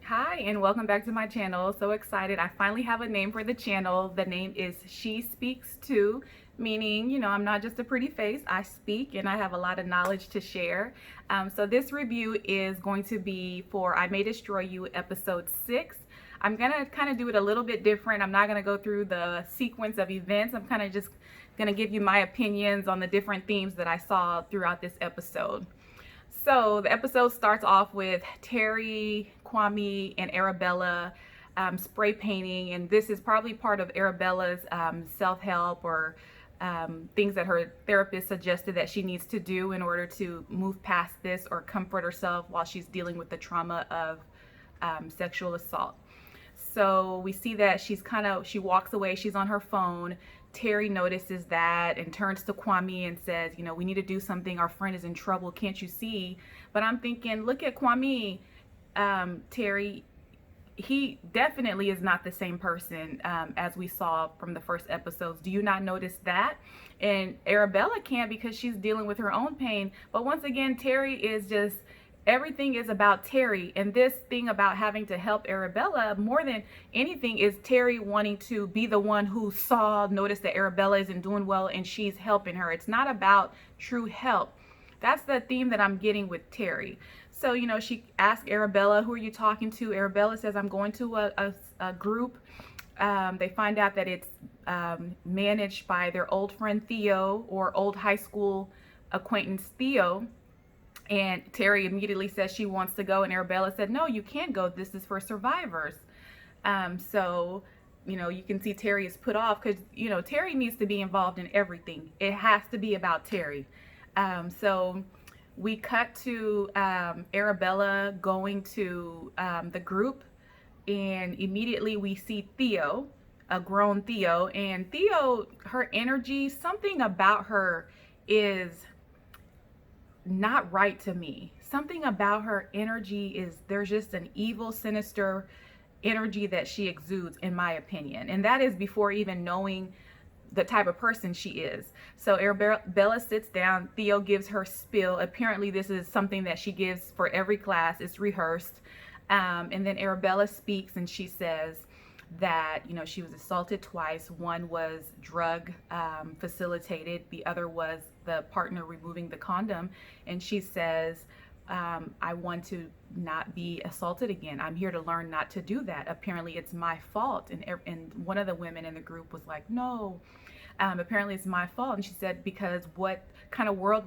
Hi, and welcome back to my channel. So excited. I finally have a name for the channel. The name is She Speaks Too, meaning, I'm not just a pretty face. I speak and I have a lot of knowledge to share. So this review is going to be for I May Destroy You, episode 6. I'm going to kind of do it a little bit different. I'm not going to go through the sequence of events. I'm kind of just going to give you my opinions on the different themes that I saw throughout this episode. So the episode starts off with Terry, Kwame, and Arabella spray painting, and this is probably part of Arabella's self-help or things that her therapist suggested that she needs to do in order to move past this or comfort herself while she's dealing with the trauma of sexual assault. So we see that she walks away, she's on her phone. Terry notices that and turns to Kwame and says, we need to do something. Our friend is in trouble. Can't you see? But I'm thinking, look at Kwame, Terry. He definitely is not the same person as we saw from the first episodes. Do you not notice that? And Arabella can't because she's dealing with her own pain. But once again, Terry is just everything is about Terry, and this thing about having to help Arabella more than anything is Terry wanting to be the one who noticed that Arabella isn't doing well and she's helping her. It's not about true help. That's the theme that I'm getting with Terry. So, she asked Arabella, who are you talking to? Arabella says, I'm going to a group. They find out that it's managed by their old friend Theo, or old high school acquaintance Theo. And Terry immediately says she wants to go, and Arabella said, no, you can't go. This is for survivors. So, you can see Terry is put off because, Terry needs to be involved in everything. It has to be about Terry. So we cut to Arabella going to the group, and immediately we see Theo, a grown Theo. And Theo, her energy, something about her is not right to me. Something about her energy there's just an evil, sinister energy that she exudes, in my opinion. And that is before even knowing the type of person she is. So Arabella sits down. Theo gives her spiel. Apparently this is something that she gives for every class. It's rehearsed. And then Arabella speaks, and she says that she was assaulted twice. One was drug facilitated. The other was the partner removing the condom. And she says, I want to not be assaulted again. I'm here to learn not to do that. Apparently it's my fault. And one of the women in the group was like, no, apparently it's my fault. And she said, because what kind of world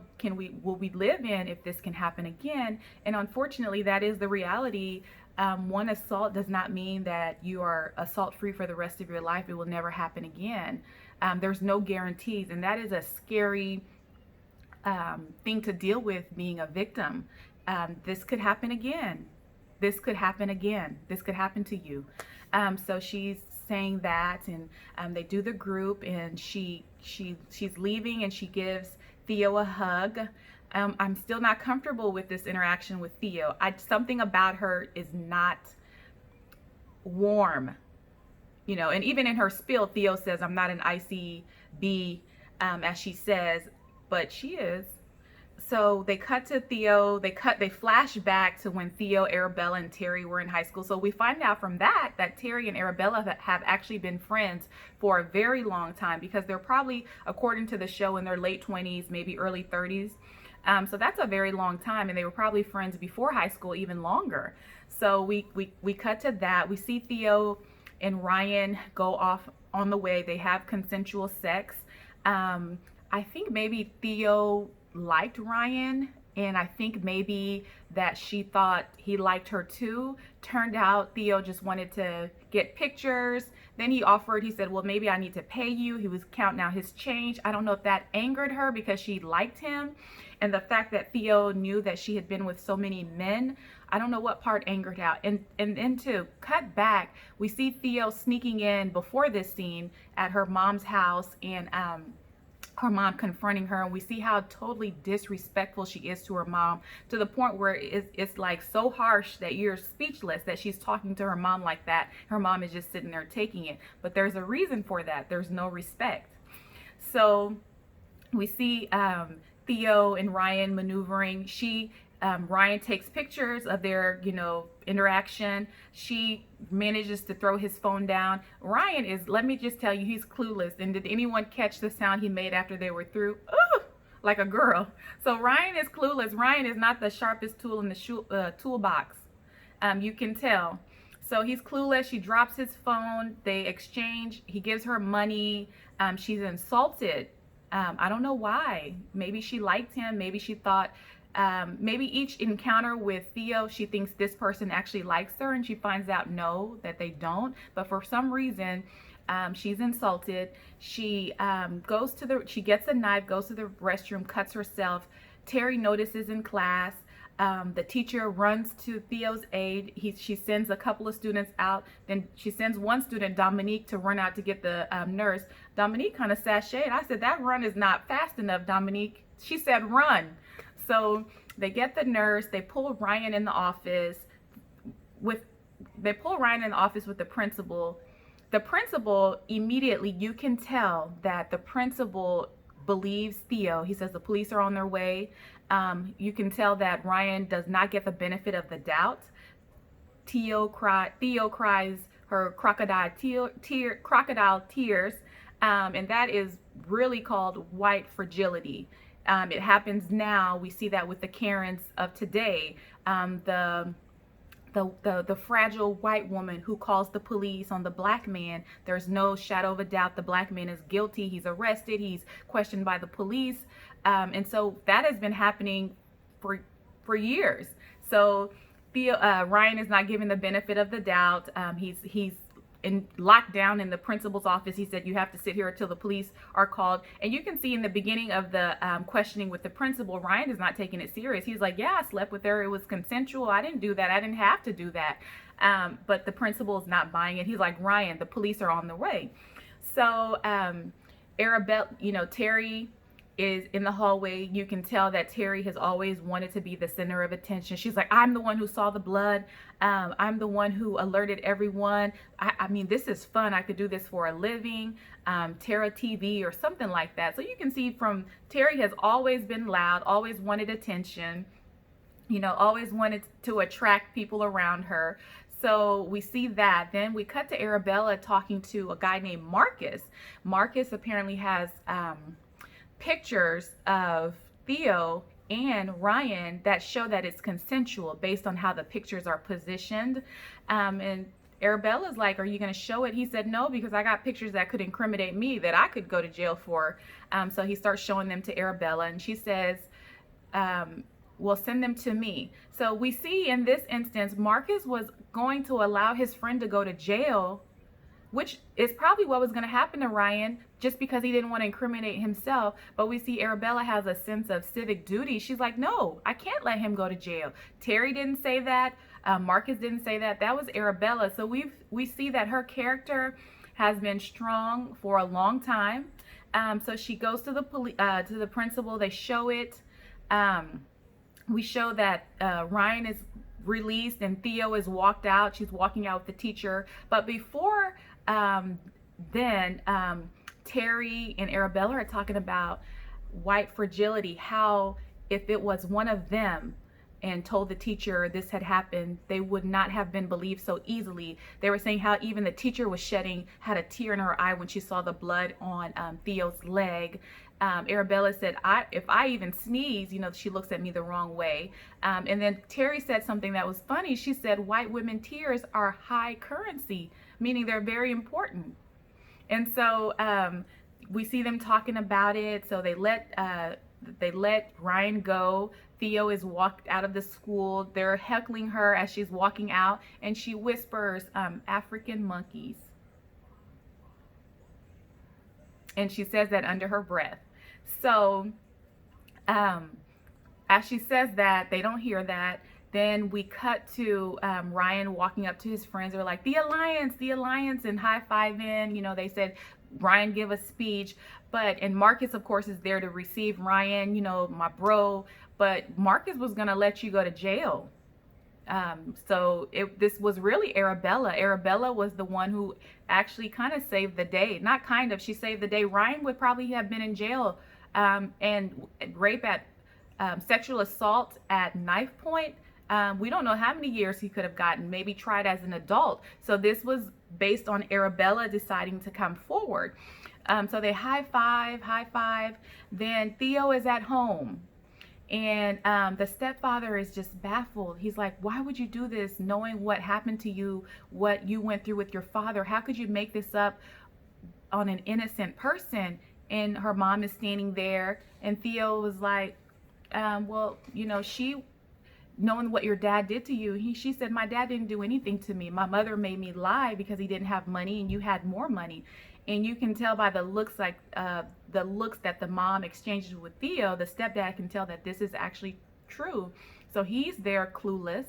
will we live in if this can happen again? And unfortunately, that is the reality. One assault does not mean that you are assault free for the rest of your life. It will never happen again. There's no guarantees, and that is a scary thing to deal with, being a victim. This could happen again. This could happen again. This could happen to you. So she's saying that, and they do the group, and she's leaving, and she gives Theo a hug. I'm still not comfortable with this interaction with Theo. Something about her is not warm, and even in her spiel, Theo says, I'm not an ICB, as she says, but she is. So they cut to Theo, they flash back to when Theo, Arabella, and Terry were in high school. So we find out from that Terry and Arabella have actually been friends for a very long time, because they're probably, according to the show, in their late 20s, maybe early 30s. So that's a very long time, and they were probably friends before high school, even longer. So we cut to that. We see Theo and Ryan go off on the way. They have consensual sex. I think maybe Theo liked Ryan, and I think maybe that she thought he liked her too. Turned out Theo just wanted to get pictures. Then he said, well, maybe I need to pay you. He was counting out his change. I don't know if that angered her because she liked him, and the fact that Theo knew that she had been with so many men, I don't know what part angered out. And then to cut back, we see Theo sneaking in before this scene at her mom's house, and her mom confronting her, and we see how totally disrespectful she is to her mom, to the point where it's like so harsh that you're speechless that she's talking to her mom like that. Her mom is just sitting there taking it, but there's a reason for that. There's no respect. So we see Theo and Ryan maneuvering. Ryan takes pictures of their, interaction. She manages to throw his phone down. Ryan is, let me just tell you, he's clueless. And did anyone catch the sound he made after they were through? Ooh, like a girl. So Ryan is clueless. Ryan is not the sharpest tool in the toolbox. You can tell. So he's clueless. She drops his phone. They exchange. He gives her money. She's insulted. I don't know why. Maybe she liked him. Maybe she thought, maybe each encounter with Theo, she thinks this person actually likes her, and she finds out no, that they don't. But for some reason, she's insulted. She she gets a knife, goes to the restroom, cuts herself. Terry notices in class. The teacher runs to Theo's aid. She sends a couple of students out. Then she sends one student, Dominique, to run out to get the nurse. Dominique kind of sashayed. I said, that run is not fast enough, Dominique. She said, run. So they get the nurse. They pull Ryan in the office with the principal. The principal, immediately, you can tell that the principal believes Theo. He says the police are on their way. You can tell that Ryan does not get the benefit of the doubt. Theo cries her crocodile tears, and that is really called white fragility. It happens now. We see that with the Karens of today. The fragile white woman who calls the police on the black man. There's no shadow of a doubt the black man is guilty. He's arrested. He's questioned by the police. And so that has been happening for years. So Ryan is not given the benefit of the doubt. He's locked down in the principal's office. He said, you have to sit here until the police are called. And you can see in the beginning of the questioning with the principal, Ryan is not taking it serious. He's like, yeah, I slept with her. It was consensual. I didn't do that. I didn't have to do that. But the principal is not buying it. He's like, Ryan, the police are on the way. So Arabella, Terry is in the hallway. You can tell that Terry has always wanted to be the center of attention. She's like, I'm the one who saw the blood. I'm the one who alerted everyone. I mean, this is fun. I could do this for a living. Terra TV or something like that. So you can see from Terry has always been loud, always wanted attention, always wanted to attract people around her. So we see that. Then we cut to Arabella talking to a guy named Marcus. Marcus apparently has pictures of Theo and Ryan that show that it's consensual based on how the pictures are positioned. And Arabella's like, are you going to show it? He said, no, because I got pictures that could incriminate me that I could go to jail for. So he starts showing them to Arabella, and she says, well, send them to me. So we see in this instance, Marcus was going to allow his friend to go to jail, which is probably what was going to happen to Ryan, just because he didn't want to incriminate himself. But we see Arabella has a sense of civic duty. She's like, no, I can't let him go to jail. Terry didn't say that. Marcus didn't say that. That was Arabella. So we see that her character has been strong for a long time. So she goes to the principal. They show it. We show that Ryan is released and Theo is walked out. She's walking out with the teacher. But before then, Terry and Arabella are talking about white fragility, how if it was one of them and told the teacher this had happened, they would not have been believed so easily. They were saying how even the teacher was had a tear in her eye when she saw the blood on Theo's leg. Arabella said, if I even sneeze, she looks at me the wrong way. And then Terry said something that was funny. She said, white women tears are high currency, meaning they're very important. And so we see them talking about it. So they let Ryan go. Theo is walked out of the school. They're heckling her as she's walking out, and she whispers, African monkeys. And she says that under her breath. So as she says that, they don't hear that. Then we cut to Ryan walking up to his friends. They're like, the Alliance, and high-fiving. They said, Ryan give a speech. And Marcus, of course, is there to receive Ryan, my bro. But Marcus was going to let you go to jail. So this was really Arabella. Arabella was the one who actually kind of saved the day. Not kind of, she saved the day. Ryan would probably have been in jail and rape at sexual assault at knife point. We don't know how many years he could have gotten, maybe tried as an adult. So this was based on Arabella deciding to come forward. So they high five. Then Theo is at home. And the stepfather is just baffled. He's like, why would you do this knowing what happened to you, what you went through with your father? How could you make this up on an innocent person? And her mom is standing there. And Theo was like, well, you know, knowing what your dad did to you, she said, my dad didn't do anything to me. My mother made me lie because he didn't have money and you had more money. And you can tell by the looks that the mom exchanges with Theo, the stepdad can tell that this is actually true. So he's there clueless,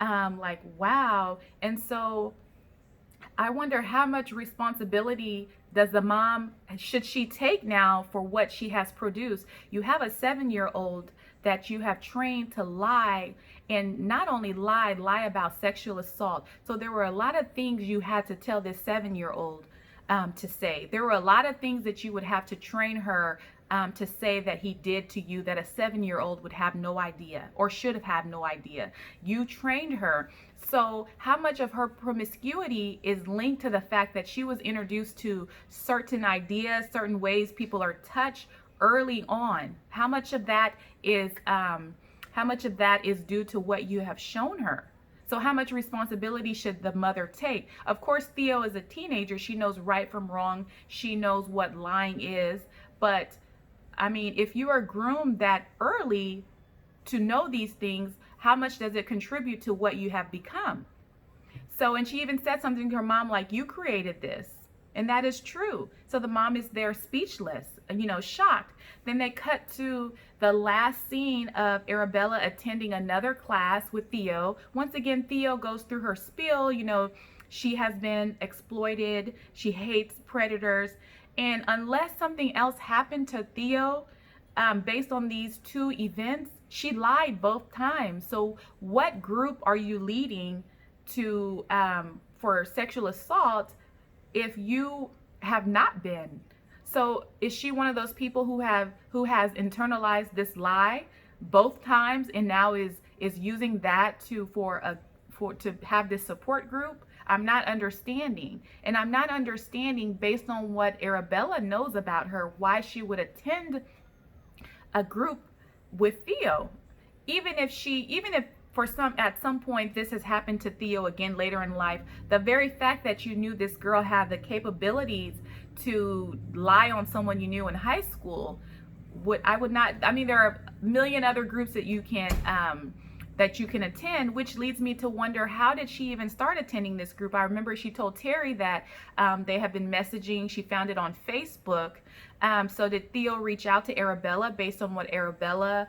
like, wow. And so I wonder how much responsibility does the mom, should she take now for what she has produced? You have a 7-year-old that you have trained to lie, and not only lie about sexual assault. So there were a lot of things you had to tell this 7-year-old to say. There were a lot of things that you would have to train her to say that he did to you that a 7-year-old would have no idea or should have had no idea. You trained her. So how much of her promiscuity is linked to the fact that she was introduced to certain ideas, certain ways people are touched early on? How much of that is due to what you have shown her? So how much responsibility should the mother take? Of course, Theo is a teenager. She knows right from wrong. She knows what lying is. But I mean, if you are groomed that early to know these things, how much does it contribute to what you have become? So, and she even said something to her mom like, you created this. And that is true. So the mom is there speechless, you know, shocked. Then they cut to the last scene of Arabella attending another class with Theo. Once again, Theo goes through her spiel, you know, she has been exploited. She hates predators. And unless something else happened to Theo, based on these two events, she lied both times. So what group are you leading to for sexual assault if you have not been? So is she one of those people who has internalized this lie both times and now is using that to have this support group? I'm not understanding. And I'm not understanding, based on what Arabella knows about her, why she would attend a group with Theo. Even if at some point this has happened to Theo again later in life, the very fact that you knew this girl had the capabilities to lie on someone you knew in high school, I mean, there are a million other groups that you can attend, which leads me to wonder, how did she even start attending this group? I remember she told Terry that they have been messaging. She found it on Facebook. So did Theo reach out to Arabella based on what Arabella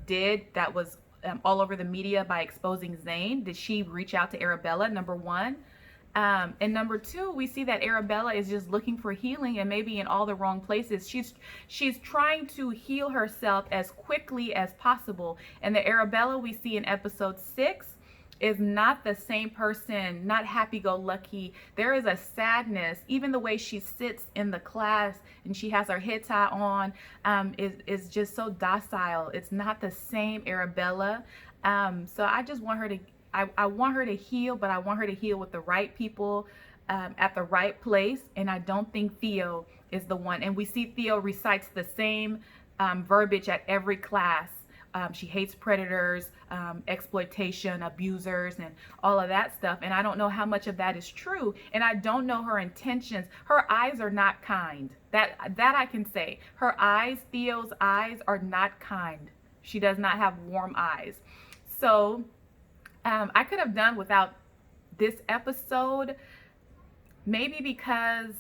did that was all over the media by exposing Zane? Did she reach out to Arabella, number one? And number two, we see that Arabella is just looking for healing and maybe in all the wrong places. She's trying to heal herself as quickly as possible. And the Arabella we see in episode 6 is not the same person, not happy-go-lucky. There is a sadness. Even the way she sits in the class and she has her head tie on is just so docile. It's not the same Arabella. So I just want her to I want her to heal, but I want her to heal with the right people at the right place. And I don't think Theo is the one. And we see Theo recites the same verbiage at every class. She hates predators, exploitation, abusers, and all of that stuff. And I don't know how much of that is true. And I don't know her intentions. Her eyes are not kind. That I can say. Her eyes, Theo's eyes, are not kind. She does not have warm eyes. So I could have done without this episode, maybe because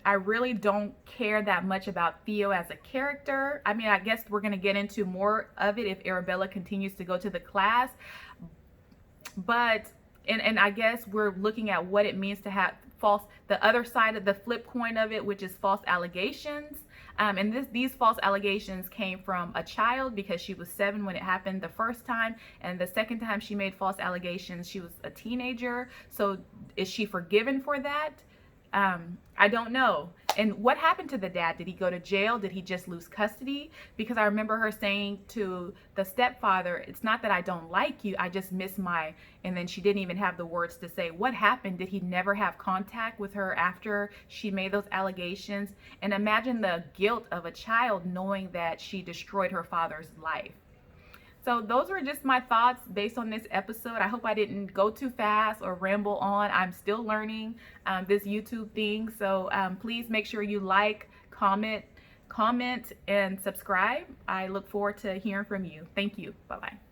I really don't care that much about Theo as a character. I mean, I guess we're going to get into more of it if Arabella continues to go to the class. But, and I guess we're looking at what it means to have the other side of the flip coin of it, which is false allegations. And these false allegations came from a child because she was 7 when it happened the first time. And the second time she made false allegations, she was a teenager. So is she forgiven for that? I don't know. And what happened to the dad? Did he go to jail? Did he just lose custody? Because I remember her saying to the stepfather, it's not that I don't like you, I just miss my, and then she didn't even have the words to say. What happened? Did he never have contact with her after she made those allegations? And imagine the guilt of a child knowing that she destroyed her father's life. So those were just my thoughts based on this episode. I hope I didn't go too fast or ramble on. I'm still learning this YouTube thing. So please make sure you like, comment, and subscribe. I look forward to hearing from you. Thank you. Bye-bye.